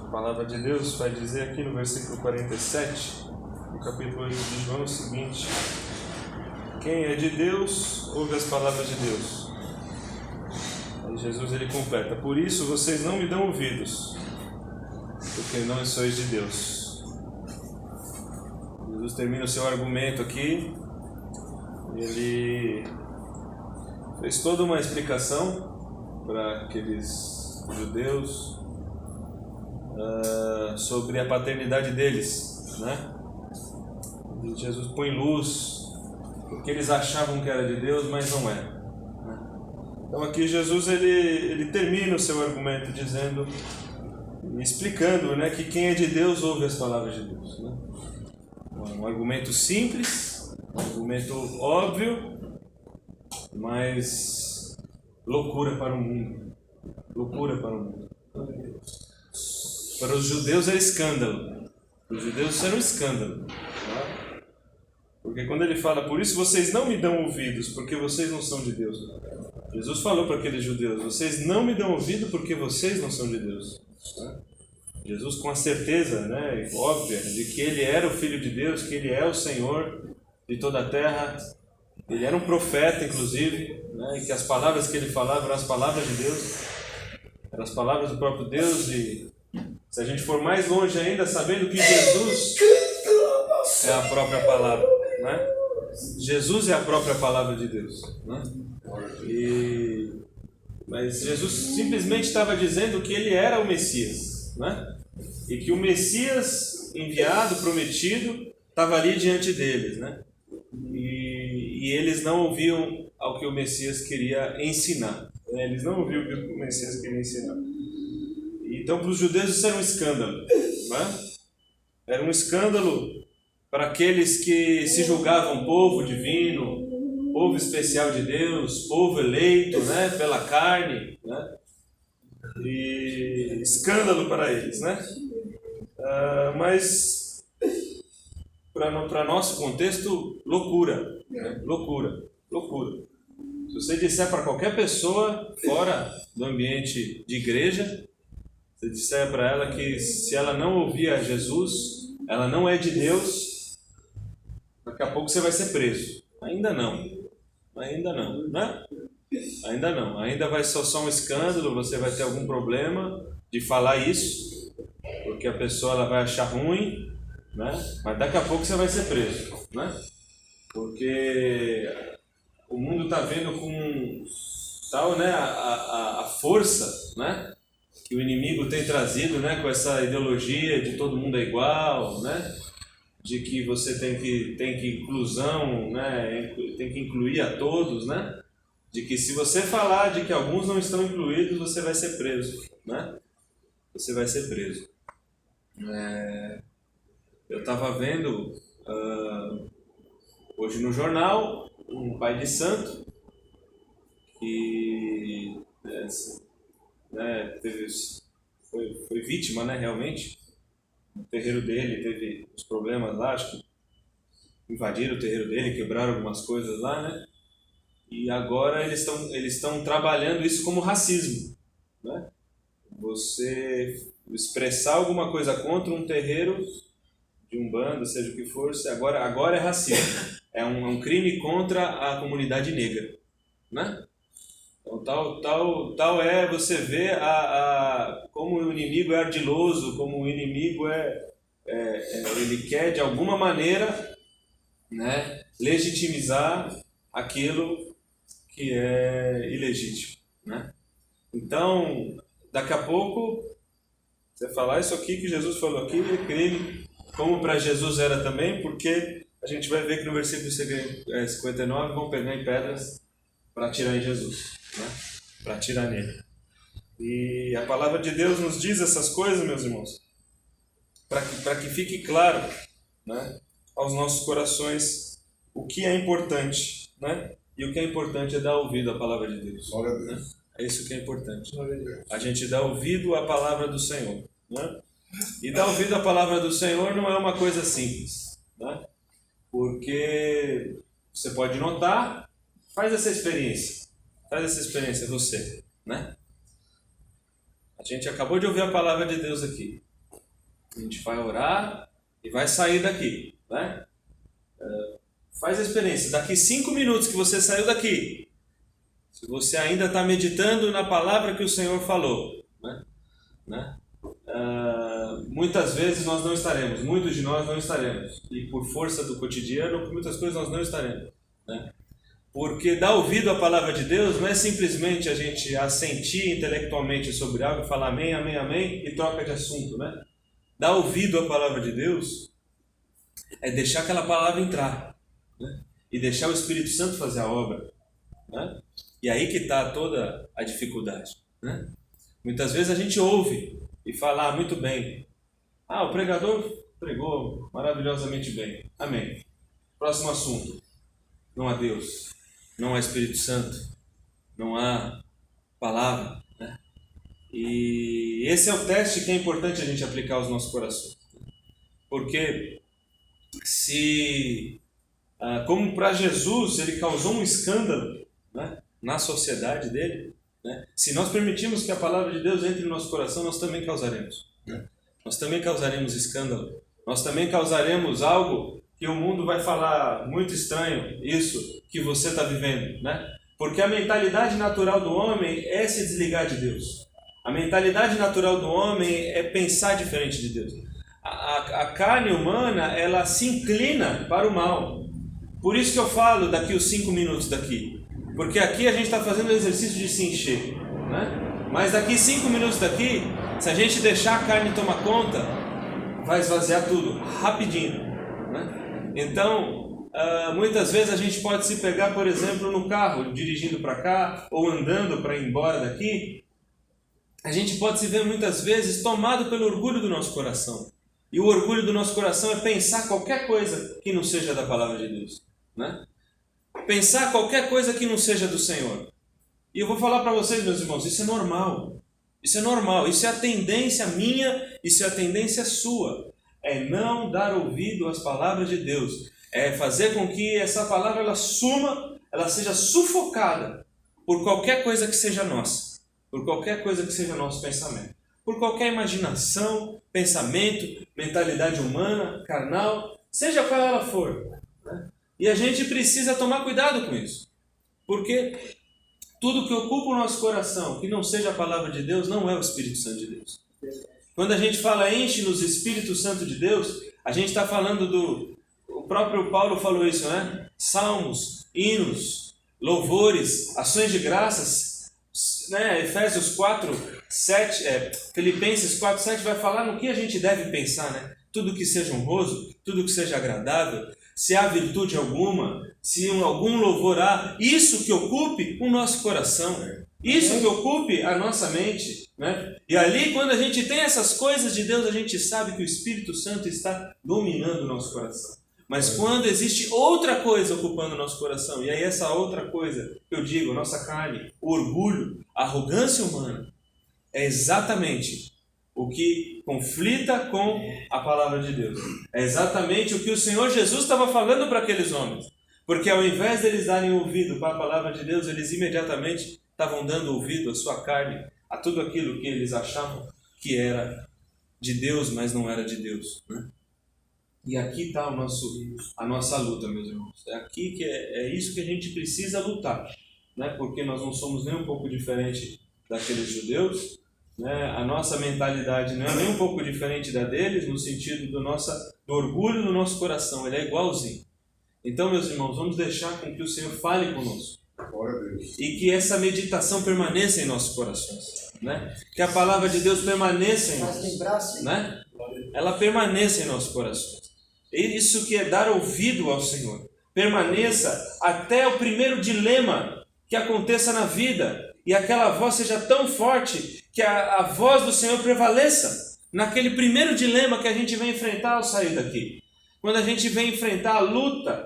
A palavra de Deus vai dizer aqui no versículo 47, no capítulo 8 de João, o seguinte: quem é de Deus, ouve as palavras de Deus. Aí Jesus ele completa: por isso vocês não me dão ouvidos, porque não sois de Deus. Jesus termina o seu argumento aqui. Ele fez toda uma explicação para aqueles judeus sobre a paternidade deles, né? E Jesus põe luz, porque eles achavam que era de Deus, mas não é, né? Então aqui Jesus ele termina o seu argumento dizendo, explicando, né, que quem é de Deus ouve as palavras de Deus, né? Um argumento simples, um argumento óbvio, mas loucura para o mundo. Loucura para o mundo. Para os judeus é escândalo. Para os judeus isso era um escândalo, tá? Porque quando ele fala, por isso vocês não me dão ouvidos, porque vocês não são de Deus. Jesus falou para aqueles judeus, vocês não me dão ouvido porque vocês não são de Deus, tá? Jesus com a certeza, né, óbvia, de que ele era o Filho de Deus, que ele é o Senhor de toda a terra. Ele era um profeta, inclusive, né, e que as palavras que ele falava eram as palavras de Deus, eram as palavras do próprio Deus. E se a gente for mais longe ainda, sabendo que Jesus é a própria palavra, né? Jesus é a própria palavra de Deus, né? Mas Jesus simplesmente estava dizendo que ele era o Messias, né? E que o Messias enviado, prometido, estava ali diante deles, né? E eles não ouviam ao que o Messias queria ensinar, né? Eles não ouviam o que o Messias queria ensinar. Então, para os judeus isso era um escândalo, né? Era um escândalo para aqueles que se julgavam povo divino, povo especial de Deus, povo eleito, né, pela carne, né? E escândalo para eles, né? Mas para nosso contexto, loucura, né? Loucura. Se você disser para qualquer pessoa fora do ambiente de igreja, se disser para ela que se ela não ouvir a Jesus, ela não é de Deus, daqui a pouco você vai ser preso. Ainda não, né? Ainda não. Ainda vai ser só um escândalo, você vai ter algum problema de falar isso, porque a pessoa ela vai achar ruim, né? Mas daqui a pouco você vai ser preso, né? Porque o mundo está vendo com tal, né, a força, né, que o inimigo tem trazido, né, com essa ideologia de todo mundo é igual, né, de que você tem que inclusão, né, tem que incluir a todos, né, de que se você falar de que alguns não estão incluídos, você vai ser preso, né, você vai ser preso. Eu estava vendo hoje no jornal um pai de santo que foi vítima, né, realmente. O terreiro dele teve os problemas lá, acho que invadiram o terreiro dele, quebraram algumas coisas lá, né? E agora eles estão trabalhando isso como racismo, né? Você expressar alguma coisa contra um terreiro de Umbanda, seja o que for, agora é racismo. É um crime contra a comunidade negra, né? Então, tal é você vê como o inimigo é ardiloso, como o inimigo ele quer de alguma maneira, né, legitimizar aquilo que é ilegítimo, né? Então, daqui a pouco, você falar isso aqui que Jesus falou aqui é crime, como para Jesus era também, porque a gente vai ver que no versículo 59 vão pegar em pedras para atirar em Jesus, né? Para atirar nele. E a palavra de Deus nos diz essas coisas, meus irmãos, para que fique claro, né, aos nossos corações o que é importante, né? E o que é importante é dar ouvido à palavra de Deus, né? É isso que é importante. A gente dá ouvido à palavra do Senhor, né? E dar ouvido à palavra do Senhor não é uma coisa simples, né? Porque você pode notar, faz essa experiência você, né? A gente acabou de ouvir a palavra de Deus aqui. A gente vai orar e vai sair daqui, né? Faz a experiência. Daqui 5 minutos que você saiu daqui, se você ainda está meditando na palavra que o Senhor falou, né? Muitas vezes nós não estaremos, muitos de nós não estaremos, e por força do cotidiano, por muitas coisas nós não estaremos, né? Porque dar ouvido à palavra de Deus não é simplesmente a gente assentir intelectualmente sobre algo e falar amém, amém, amém e troca de assunto, né? Dar ouvido à palavra de Deus é deixar aquela palavra entrar, né? E deixar o Espírito Santo fazer a obra, né? E aí que está toda a dificuldade, né? Muitas vezes a gente ouve e fala, muito bem, o pregador pregou maravilhosamente bem, amém. Próximo assunto, não há Deus, não há Espírito Santo, não há palavra, né? E esse é o teste que é importante a gente aplicar aos nossos corações, porque se, como para Jesus ele causou um escândalo, né, na sociedade dele, né, se nós permitirmos que a palavra de Deus entre no nosso coração, nós também causaremos, né? Nós também causaremos escândalo, nós também causaremos algo que o mundo vai falar muito estranho, isso que você está vivendo, né? Porque a mentalidade natural do homem é se desligar de Deus. A mentalidade natural do homem é pensar diferente de Deus. A carne humana, ela se inclina para o mal. Por isso que eu falo daqui os 5 minutos daqui. Porque aqui a gente está fazendo o exercício de se encher, né? Mas daqui 5 minutos daqui, se a gente deixar a carne tomar conta, vai esvaziar tudo, rapidinho, né? Então, muitas vezes a gente pode se pegar, por exemplo, no carro, dirigindo para cá, ou andando para ir embora daqui. A gente pode se ver muitas vezes tomado pelo orgulho do nosso coração. E o orgulho do nosso coração é pensar qualquer coisa que não seja da palavra de Deus, né? Pensar qualquer coisa que não seja do Senhor. E eu vou falar para vocês, meus irmãos, isso é normal. Isso é normal, isso é a tendência minha, isso é a tendência sua. É não dar ouvido às palavras de Deus. É fazer com que essa palavra ela seja sufocada por qualquer coisa que seja nossa. Por qualquer coisa que seja nosso pensamento. Por qualquer imaginação, pensamento, mentalidade humana, carnal, seja qual ela for, né? E a gente precisa tomar cuidado com isso. Porque tudo que ocupa o nosso coração, que não seja a palavra de Deus, não é o Espírito Santo de Deus. Quando a gente fala enche-nos Espírito Santo de Deus, a gente está falando o próprio Paulo falou isso, né? Salmos, hinos, louvores, ações de graças, né? Efésios 4, 7, Filipenses 4, 7 vai falar no que a gente deve pensar, né? Tudo que seja honroso, tudo que seja agradável, se há virtude alguma, se algum louvor há, isso que ocupe o nosso coração, isso que ocupe a nossa mente, né? E ali, quando a gente tem essas coisas de Deus, a gente sabe que o Espírito Santo está dominando o nosso coração. Mas quando existe outra coisa ocupando o nosso coração, e aí essa outra coisa, eu digo, nossa carne, o orgulho, a arrogância humana, é exatamente o que conflita com a palavra de Deus. É exatamente o que o Senhor Jesus estava falando para aqueles homens. Porque ao invés deles darem ouvido para a palavra de Deus, eles imediatamente estavam dando ouvido à sua carne, a tudo aquilo que eles achavam que era de Deus, mas não era de Deus, né? E aqui está a nossa luta, meus irmãos. É aqui que é isso que a gente precisa lutar, né? Porque nós não somos nem um pouco diferente daqueles judeus, né? A nossa mentalidade não é nem um pouco diferente da deles, no sentido do orgulho do nosso coração, ele é igualzinho. Então, meus irmãos, vamos deixar com que o Senhor fale conosco. E que essa meditação permaneça em nossos corações, né? Que a palavra de Deus permaneça em nós, né? Ela permaneça em nossos corações. Isso que é dar ouvido ao Senhor. Permaneça até o primeiro dilema que aconteça na vida. E aquela voz seja tão forte que a voz do Senhor prevaleça naquele primeiro dilema que a gente vai enfrentar ao sair daqui. Quando a gente vem enfrentar a luta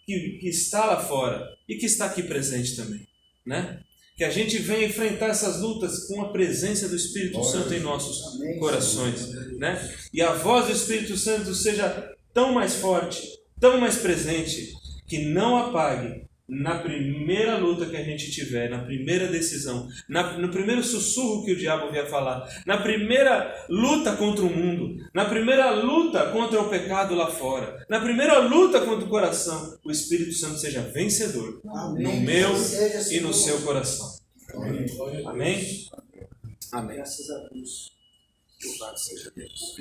que está lá fora e que está aqui presente também, né? Que a gente venha enfrentar essas lutas com a presença do Espírito Santo em nossos corações, né? E a voz do Espírito Santo seja tão mais forte, tão mais presente, que não apague na primeira luta que a gente tiver, na primeira decisão, no primeiro sussurro que o diabo vier falar, na primeira luta contra o mundo, na primeira luta contra o pecado lá fora, na primeira luta contra o coração, o Espírito Santo seja vencedor. Amém. No meu e no seu coração. Amém? Amém. Amém. Graças a Deus. Louvado seja Deus.